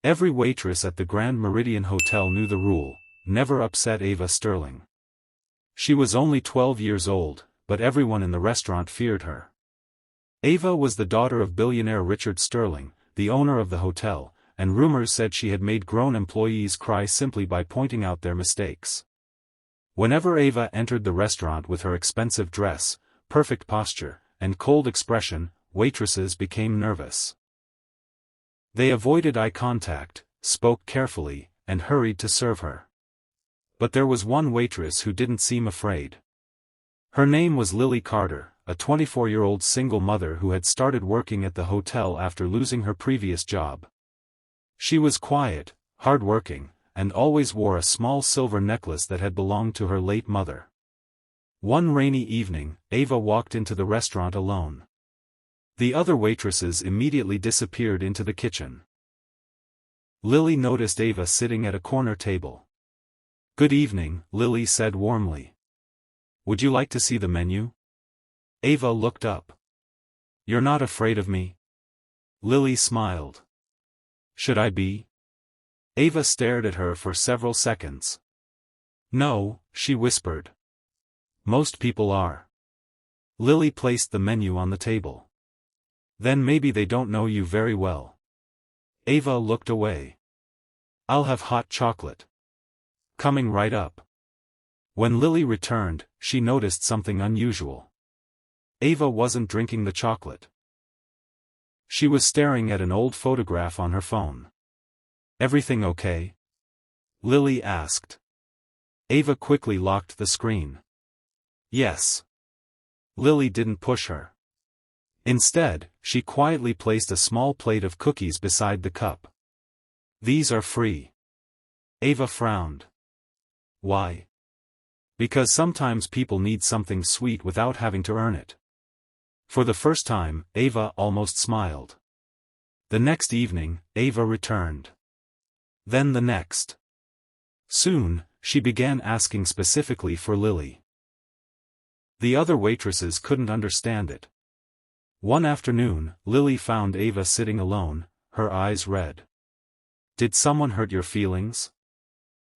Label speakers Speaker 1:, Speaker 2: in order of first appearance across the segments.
Speaker 1: Every waitress at the Grand Meridian Hotel knew the rule: never upset Ava Sterling. She was only 12 years old, but everyone in the restaurant feared her. Ava was the daughter of billionaire Richard Sterling, the owner of the hotel, and rumors said she had made grown employees cry simply by pointing out their mistakes. Whenever Ava entered the restaurant with her expensive dress, perfect posture, and cold expression, waitresses became nervous. They avoided eye contact, spoke carefully, and hurried to serve her. But there was one waitress who didn't seem afraid. Her name was Lily Carter, a 24-year-old single mother who had started working at the hotel after losing her previous job. She was quiet, hardworking, and always wore a small silver necklace that had belonged to her late mother. One rainy evening, Ava walked into the restaurant alone. The other waitresses immediately disappeared into the kitchen. Lily noticed Ava sitting at a corner table. "Good evening," Lily said warmly. "Would you like to see the menu?" Ava looked up. "You're not afraid of me?" Lily smiled. "Should I be?" Ava stared at her for several seconds. "No," she whispered. "Most people are." Lily placed the menu on the table. "Then maybe they don't know you very well." Ava looked away. "I'll have hot chocolate." "Coming right up." When Lily returned, she noticed something unusual. Ava wasn't drinking the chocolate. She was staring at an old photograph on her phone. "Everything okay?" Lily asked. Ava quickly locked the screen. "Yes." Lily didn't push her. Instead, she quietly placed a small plate of cookies beside the cup. "These are free." Ava frowned. "Why?" "Because sometimes people need something sweet without having to earn it." For the first time, Ava almost smiled. The next evening, Ava returned. Then the next. Soon, she began asking specifically for Lily. The other waitresses couldn't understand it. One afternoon, Lily found Ava sitting alone, her eyes red. "Did someone hurt your feelings?"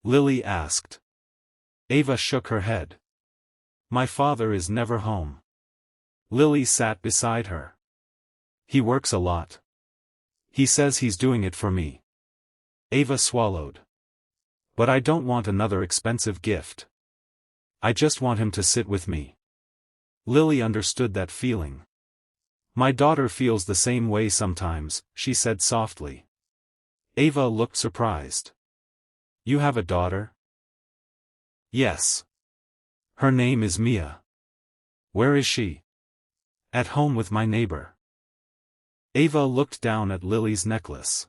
Speaker 1: Lily asked. Ava shook her head. "My father is never home." Lily sat beside her. "He works a lot. He says he's doing it for me." Ava swallowed. "But I don't want another expensive gift. I just want him to sit with me." Lily understood that feeling. "My daughter feels the same way sometimes," she said softly. Ava looked surprised. "You have a daughter?" "Yes. Her name is Mia." "Where is she?" "At home with my neighbor." Ava looked down at Lily's necklace.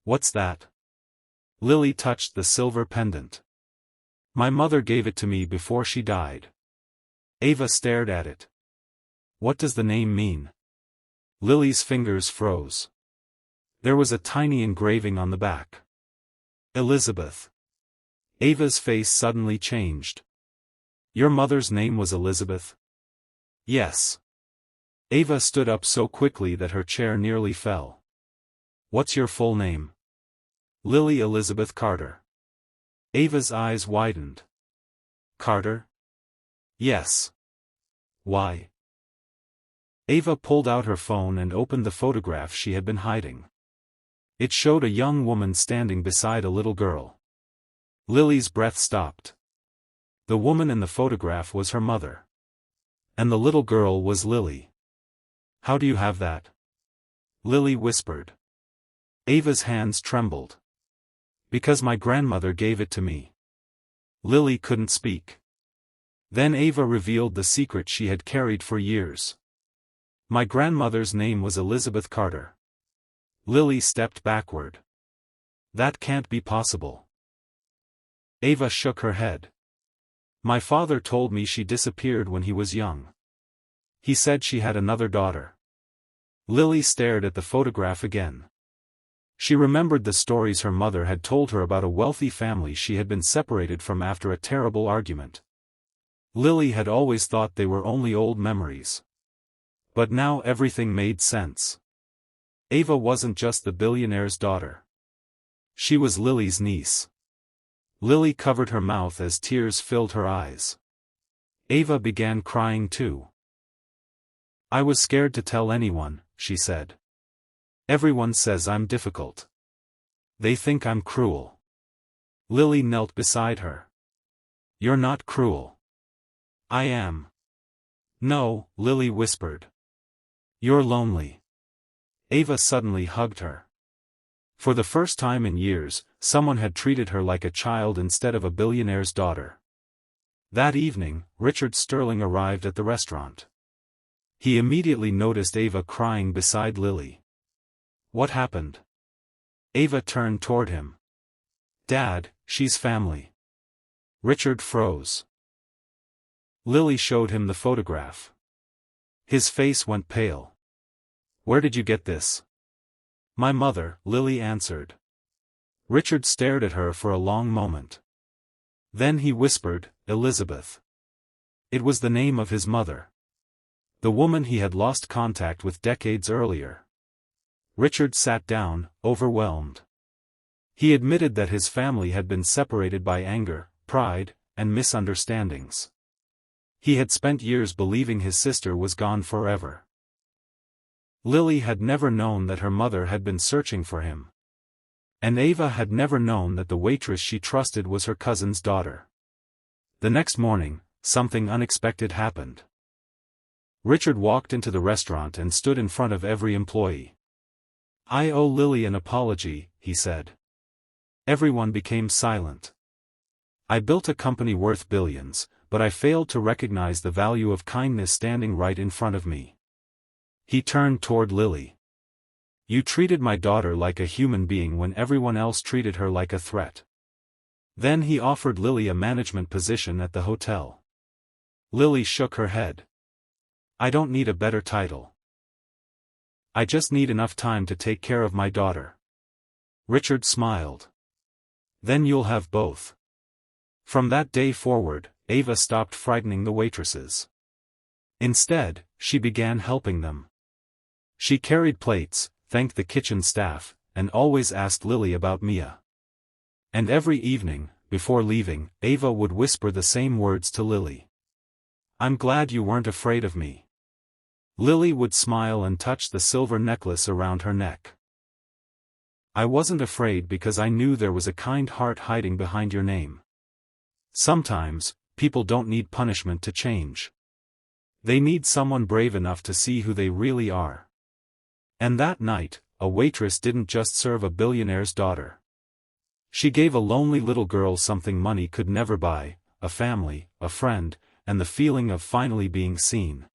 Speaker 1: "What's that?" Lily touched the silver pendant. "My mother gave it to me before she died." Ava stared at it. "What does the name mean?" Lily's fingers froze. There was a tiny engraving on the back. "Elizabeth." Ava's face suddenly changed. "Your mother's name was Elizabeth?" "Yes." Ava stood up so quickly that her chair nearly fell. "What's your full name?" "Lily Elizabeth Carter." Ava's eyes widened. "Carter?" "Yes." "Why?" Ava pulled out her phone and opened the photograph she had been hiding. It showed a young woman standing beside a little girl. Lily's breath stopped. The woman in the photograph was her mother. And the little girl was Lily. "How do you have that?" Lily whispered. Ava's hands trembled. "Because my grandmother gave it to me." Lily couldn't speak. Then Ava revealed the secret she had carried for years. "My grandmother's name was Elizabeth Carter." Lily stepped backward. "That can't be possible." Ava shook her head. "My father told me she disappeared when he was young. He said she had another daughter." Lily stared at the photograph again. She remembered the stories her mother had told her about a wealthy family she had been separated from after a terrible argument. Lily had always thought they were only old memories. But now everything made sense. Ava wasn't just the billionaire's daughter. She was Lily's niece. Lily covered her mouth as tears filled her eyes. Ava began crying too. I was scared to tell anyone, she said. Everyone says I'm difficult. They think I'm cruel. Lily knelt beside her. You're not cruel. I am. No, Lily whispered. You're lonely. Ava suddenly hugged her. For the first time in years, someone had treated her like a child instead of a billionaire's daughter. That evening, Richard Sterling arrived at the restaurant. He immediately noticed Ava crying beside Lily. What happened? Ava turned toward him. Dad, she's family. Richard froze. Lily showed him the photograph. His face went pale. Where did you get this? My mother, Lily answered. Richard stared at her for a long moment. Then he whispered, Elizabeth. It was the name of his mother. The woman he had lost contact with decades earlier. Richard sat down, overwhelmed. He admitted that his family had been separated by anger, pride, and misunderstandings. He had spent years believing his sister was gone forever. Lily had never known that her mother had been searching for him. And Ava had never known that the waitress she trusted was her cousin's daughter. The next morning, something unexpected happened. Richard walked into the restaurant and stood in front of every employee. I owe Lily an apology, he said. Everyone became silent. I built a company worth billions, but I failed to recognize the value of kindness standing right in front of me. He turned toward Lily. You treated my daughter like a human being when everyone else treated her like a threat. Then he offered Lily a management position at the hotel. Lily shook her head. I don't need a better title. I just need enough time to take care of my daughter. Richard smiled. Then you'll have both. From that day forward, Ava stopped frightening the waitresses. Instead, she began helping them. She carried plates, thanked the kitchen staff, and always asked Lily about Mia. And every evening, before leaving, Ava would whisper the same words to Lily. I'm glad you weren't afraid of me. Lily would smile and touch the silver necklace around her neck. I wasn't afraid because I knew there was a kind heart hiding behind your name. Sometimes, people don't need punishment to change. They need someone brave enough to see who they really are. And that night, a waitress didn't just serve a billionaire's daughter. She gave a lonely little girl something money could never buy, a family, a friend, and the feeling of finally being seen.